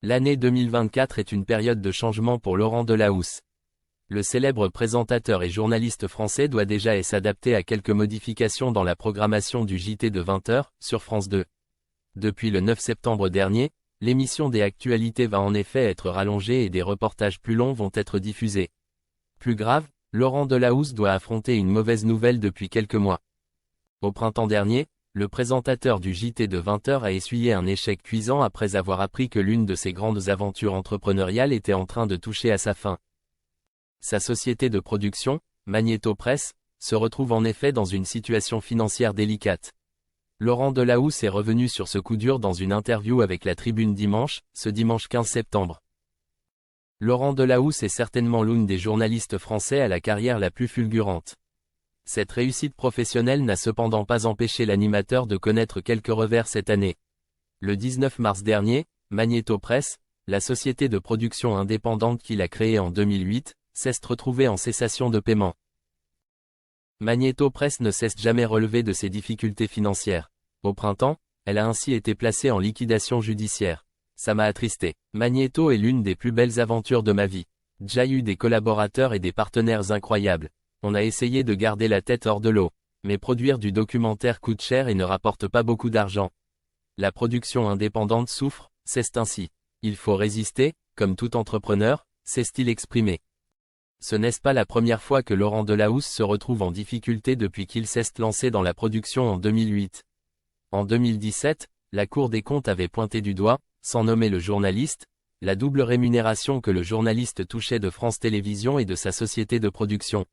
L'année 2024 est une période de changement pour Laurent Delahousse. Le célèbre présentateur et journaliste français doit déjà s'adapter à quelques modifications dans la programmation du JT de 20h, sur France 2. Depuis le 9 septembre dernier, l'émission des actualités va en effet être rallongée et des reportages plus longs vont être diffusés. Plus grave, Laurent Delahousse doit affronter une mauvaise nouvelle depuis quelques mois. Au printemps dernier, le présentateur du JT de 20h a essuyé un échec cuisant après avoir appris que l'une de ses grandes aventures entrepreneuriales était en train de toucher à sa fin. Sa société de production, Magnéto Presse, se retrouve en effet dans une situation financière délicate. Laurent Delahousse est revenu sur ce coup dur dans une interview avec La Tribune dimanche, ce dimanche 15 septembre. Laurent Delahousse est certainement l'une des journalistes français à la carrière la plus fulgurante. Cette réussite professionnelle n'a cependant pas empêché l'animateur de connaître quelques revers cette année. Le 19 mars dernier, Magnéto Presse, la société de production indépendante qu'il a créée en 2008, s'est retrouvée en cessation de paiement. Magnéto Presse ne cesse jamais relever de ses difficultés financières. Au printemps, elle a ainsi été placée en liquidation judiciaire. Ça m'a attristé. Magnéto est l'une des plus belles aventures de ma vie. J'ai eu des collaborateurs et des partenaires incroyables. On a essayé de garder la tête hors de l'eau. Mais produire du documentaire coûte cher et ne rapporte pas beaucoup d'argent. La production indépendante souffre, c'est ainsi. Il faut résister, comme tout entrepreneur, s'est-il exprimé. Ce n'est pas la première fois que Laurent Delahousse se retrouve en difficulté depuis qu'il s'est lancé dans la production en 2008. En 2017, la Cour des comptes avait pointé du doigt, sans nommer le journaliste, la double rémunération que le journaliste touchait de France Télévisions et de sa société de production.